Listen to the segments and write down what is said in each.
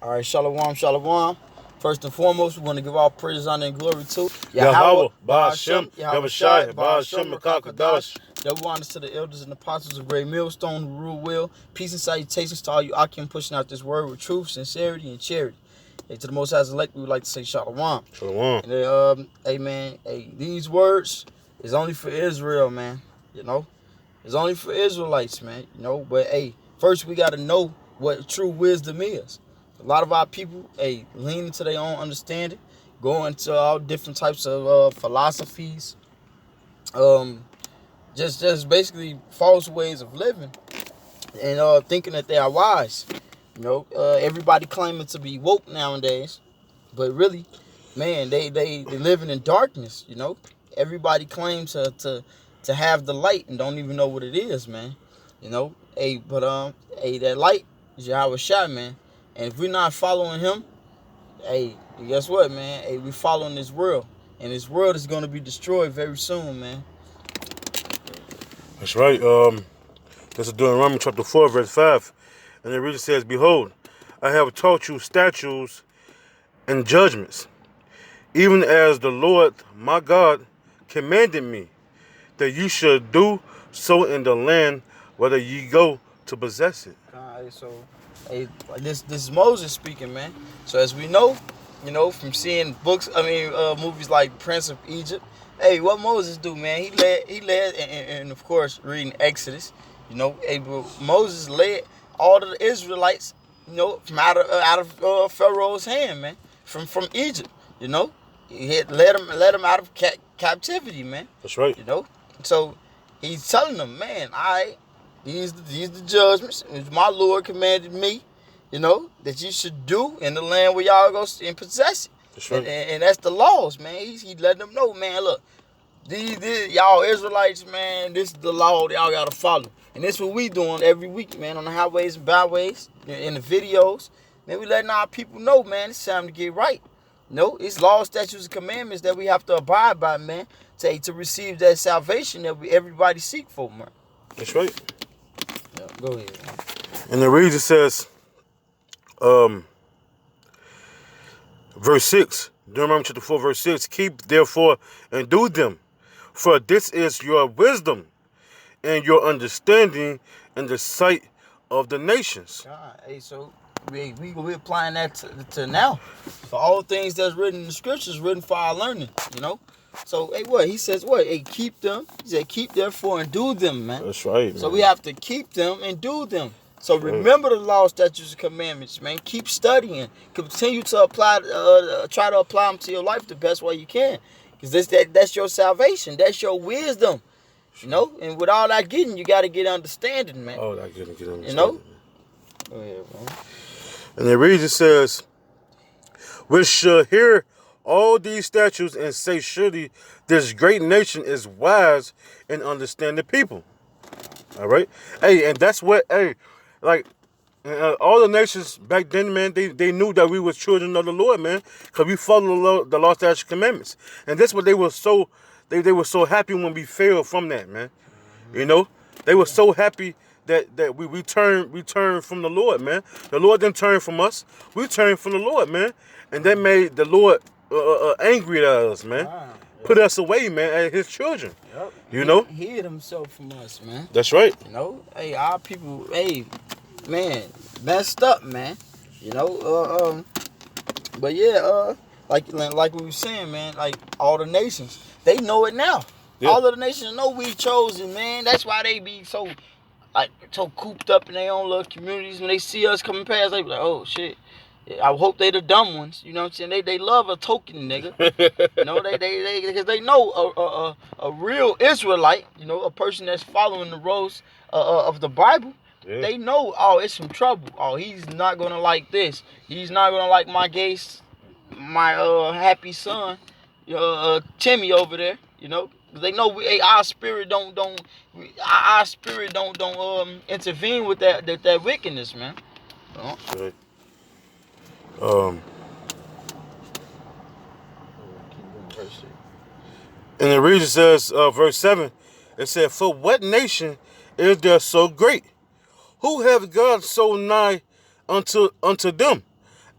All right, shalom, shalom. First and foremost, we want to give all praise, honor, and glory to Yahweh, Ba'ashem, Yahweh Yahushai, Ba'ashem, Ba'ashem, Makakadash. Double honors to the elders and apostles of Great Millstone who rule well. Peace and salutations to all you Akim pushing out this word with truth, sincerity, and charity. Hey, to the Most High's elect, we would like to say shalom. Shalom. And hey man, these words is only for Israel, man. You know, it's only for Israelites, man. You know, but hey, first we got to know what true wisdom is. A lot of our people, lean into their own understanding, go into all different types of philosophies, just basically false ways of living, and thinking that they are wise. You know, everybody claiming to be woke nowadays, but really, man, they living in darkness. You know, everybody claims to have the light and don't even know what it is, man. You know, that light is Yahweh Shai, man. And if we're not following him, guess what, man? We following this world. And this world is going to be destroyed very soon, man. That's right. This is Deuteronomy chapter 4, verse 5. And it really says, Behold, I have taught you statutes and judgments, even as the Lord my God commanded me, that you should do so in the land whether ye go to possess it. This is Moses speaking, man. So as we know, you know, from seeing movies like Prince of Egypt. Hey, what Moses do, man? He led, and of course reading Exodus. You know, Moses led all of the Israelites, you know, from out of Pharaoh's hand, man, from Egypt. You know, he had led them out of captivity, man. That's right. You know, so he's telling them, man, these the judgments which my Lord commanded me, you know, that you should do in the land where y'all go and possess it. That's right. And that's the laws, man. He letting them know, man, look, these y'all Israelites, man, this is the law that y'all gotta follow. And this is what we doing every week, man, on the highways and byways, in the videos. Man, we letting our people know, man, it's time to get right. You know, it's laws, statutes, and commandments that we have to abide by, man, to receive that salvation that everybody seek for, man. That's right. Yeah, go ahead, man. And the reason says, verse 6, Deuteronomy chapter 4, verse 6, Keep therefore and do them, for this is your wisdom and your understanding in the sight of the nations. God, so we applying that to now. For all things that's written in the scriptures, written for our learning, you know? So, he says what? Keep them. He said, keep therefore and do them, man. That's right, man. So we have to keep them and do them. So remember the law, statutes, and commandments, man. Keep studying. Continue to apply, try to apply them to your life the best way you can. Because that's your salvation. That's your wisdom. You know? And with all that getting, you got to get understanding, man. Oh, that getting understanding. You know? Go ahead, man. And the reason says, which shall hear all these statutes and say, surely this great nation is wise and understanding people. All right? And that's what, all the nations back then, man, they knew that we was children of the Lord, man, because we followed the law, statutes, commandments. And that's what they were so happy when we failed from that, man. Mm-hmm. You know? They were so happy that we turned from the Lord, man. The Lord didn't turn from us. We turned from the Lord, man. And that made the Lord angry at us, man. Wow. Yep. Put us away, man, as his children. Yep. You know? He hid himself from us, man. That's right. You know? Our people, man, messed up, man. You know? But yeah, like we were saying, man, like all the nations, they know it now. Yep. All of the nations know we chosen, man. That's why they be so cooped up in their own little communities. When they see us coming past, they be like, oh, shit. I hope they the dumb ones. You know what I'm saying? They love a token nigga. You know, they because they know a real Israelite, you know, a person that's following the rules of the Bible. Yeah. They know, it's some trouble. He's not going to like this. He's not going to like my happy son, Timmy over there, you know. They know our spirit don't intervene with that wickedness, man. Right. And the reason says, verse 7, it said, for what nation is there so great? Who hath God so nigh unto them?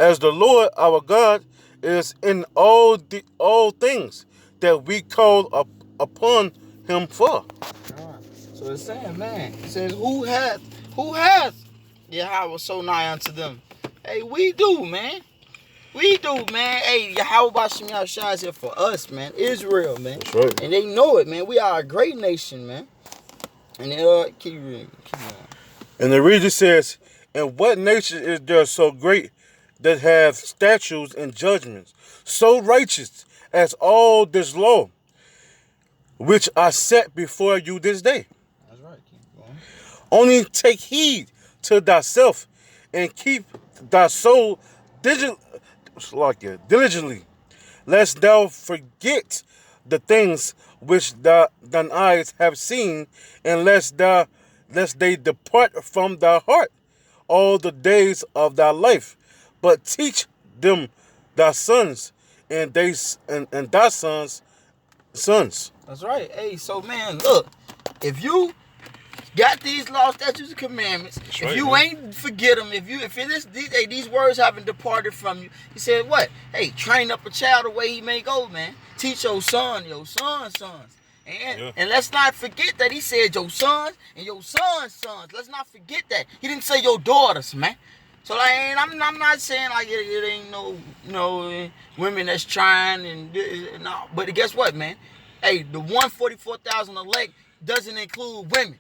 as the Lord our God is in all things that we call upon him for. So it's saying, man, it says, who hath Yahweh so nigh unto them? Hey, we do, man. We do, man. Hey, Yahweh Bashim Yahushua is here for us, man. Israel, man. That's right. And they know it, man. We are a great nation, man. And keep reading. Keep on. And the reader says, and what nation is there so great that hath statutes and judgments, so righteous as all this law, which I set before you this day? That's right. Keep going. Only take heed to thyself, and keep thy soul diligently, lest thou forget the things which thine eyes have seen, and lest they depart from thy heart all the days of thy life. But teach them thy sons, and thy sons' sons. That's right. Hey, so, man, look. If you got these laws, statutes, and commandments, if right, you man. ain't forget them, these words haven't departed from you, he said what? Hey, train up a child the way he may go, man. Teach your son, your son's sons. And let's not forget that he said your sons and your son's sons. Let's not forget that. He didn't say your daughters, man. So like, I'm not saying like it ain't no women that's trying and no. But guess what, man? Hey, the 144,000 elect doesn't include women.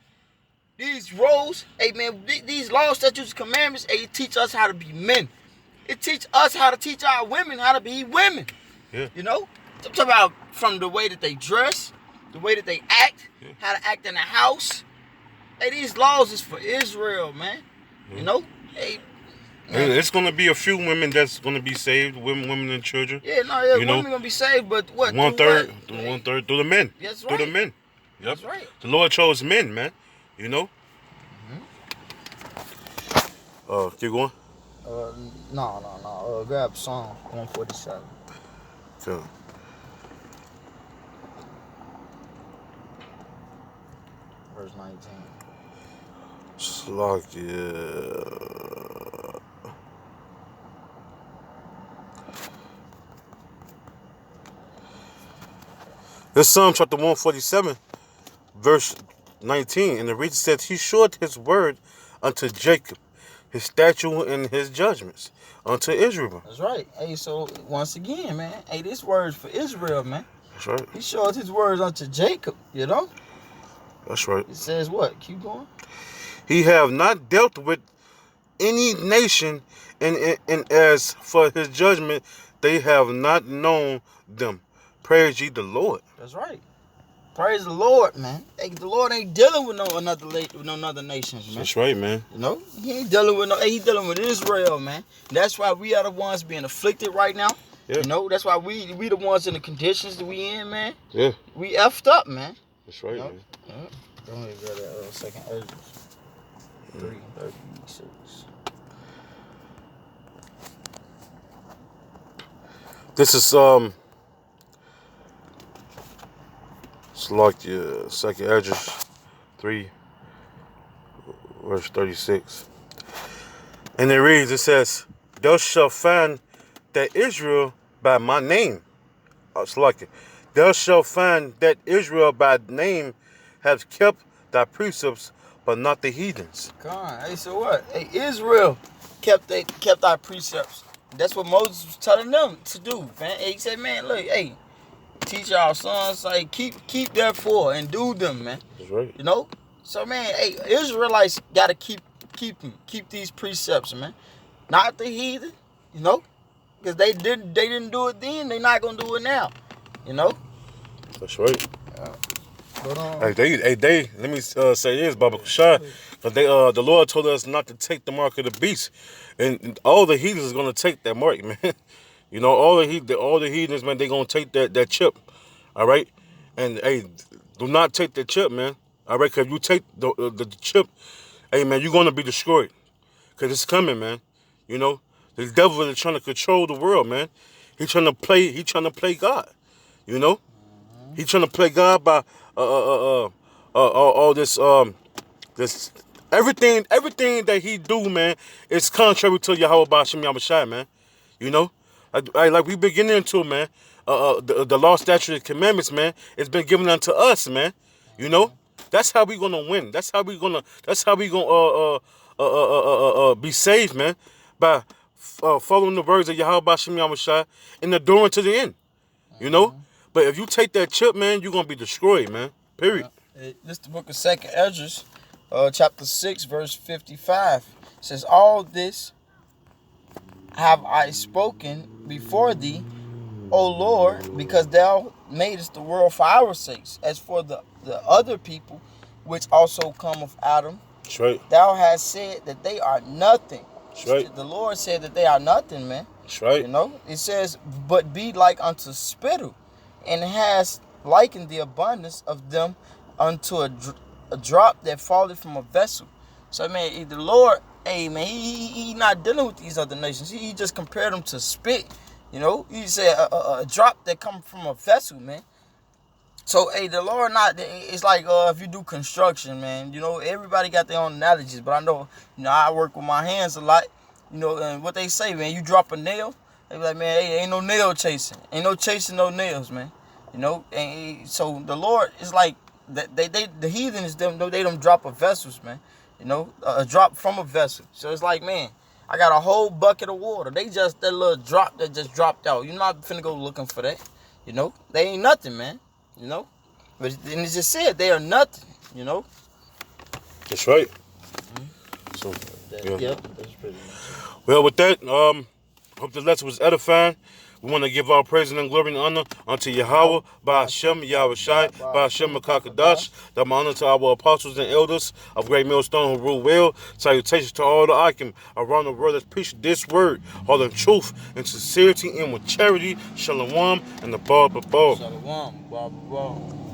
These roles, hey man, these laws, statutes, commandments, hey, it teach us how to be men. It teach us how to teach our women how to be women. Yeah. You know? I'm talking about from the way that they dress, the way that they act, how to act in the house. Hey, these laws is for Israel, man. You know? Hey, man. It's gonna be a few women that's gonna be saved, women and children. Yeah, women gonna be saved, but what? One third through the men. That's right. Through the men. Yep. That's right. The Lord chose men, man. You know? Keep going. No. Grab Psalm 147. Okay. Verse 19. This Psalm chapter 147, verse 19. And the reader said, he showed his word unto Jacob, his statute and his judgments unto Israel. That's right. Hey, so once again, man, hey, this word's for Israel, man. That's right. He showed his words unto Jacob, you know? That's right. It says what? Keep going. He have not dealt with any nation, and as for his judgment, they have not known them. Praise ye the Lord. That's right. Praise the Lord, man. Hey, the Lord ain't dealing with no other nations, man. That's right, man. You know, he ain't dealing with he dealing with Israel, man. That's why we are the ones being afflicted right now. Yeah. You know, that's why we the ones in the conditions that we in, man. Yeah. We effed up, man. That's right, man. Go ahead, grab that second Ezra. 3:36. This is it's like the second Ezra 3 verse 36. And it reads, it says, thou shalt find that Israel by my name. It's like it. Thou shalt find that Israel by name have kept thy precepts, but not the heathens. Come on. Hey, so what? Hey, Israel kept our precepts. That's what Moses was telling them to do, man. He said, man, look, hey, teach our sons, like, keep therefore and do them, man. That's right. You know? So, man, hey, Israelites got to keep these precepts, man. Not the heathen, you know? Because they didn't do it then, they not going to do it now, you know? That's right. Hold on. Hey, they. Let me say this, Baba Kashai, because the Lord told us not to take the mark of the beast, and all the heathens is gonna take that mark, man. You know, all the heathens, man, they gonna take that chip, all right. And hey, do not take that chip, man. All right, because you take the chip, hey, man, you're gonna be destroyed, because it's coming, man. You know, the devil is trying to control the world, man. He's trying to play God. You know, he's trying to play God by all this everything that he do, man, is contrary to Yahweh Bashim Yahushua, man. You know, like we've been getting into, man. The law, statute, and commandments, man, it's been given unto us, man. You know, that's how we gonna win. That's how we gonna. That's how we gonna be saved, man, by following the words of Yahweh Bashem Yahushua and enduring to the end. You know, but if you take that chip, man, you're gonna be destroyed, man. Period. This is the book of 2nd Esdras, chapter 6, verse 55. It says, "All this have I spoken before thee, O Lord, because thou madest the world for our sakes. As for the other people, which also come of Adam, That's right. thou hast said that they are nothing." That's right. The Lord said that they are nothing, man. That's right. You know, it says, "But be like unto spittle, and has likened the abundance of them unto a drop that falleth from a vessel." So, man, the Lord, hey, man, he not dealing with these other nations. He just compared them to spit. You know, he said a drop that come from a vessel, man. So, hey, the Lord not, it's like if you do construction, man, you know, everybody got their own analogies, but I know, I work with my hands a lot, and what they say, man, you drop a nail, they be like, man, hey, ain't no nail chasing. Ain't no chasing no nails, man. And so the Lord is like, the heathens, they don't drop of vessels, man. A drop from a vessel. So it's like, man, I got a whole bucket of water. They just, that little drop that just dropped out. You're not finna go looking for that. They ain't nothing, man. But then it just said they are nothing, That's right. Mm-hmm. So, Yep, that's pretty much. Well, with that, hope the lesson was edifying. We want to give our praise and glory and honor unto Yahweh, by Hashem, Yahushai, by Hashem, Makakadash. That my honor to our apostles and elders of Great Millstone who rule well. Salutations to all the Akim around the world that preach this word, all in truth and sincerity and with charity. Shalom and the Bar. Shalom, Baba.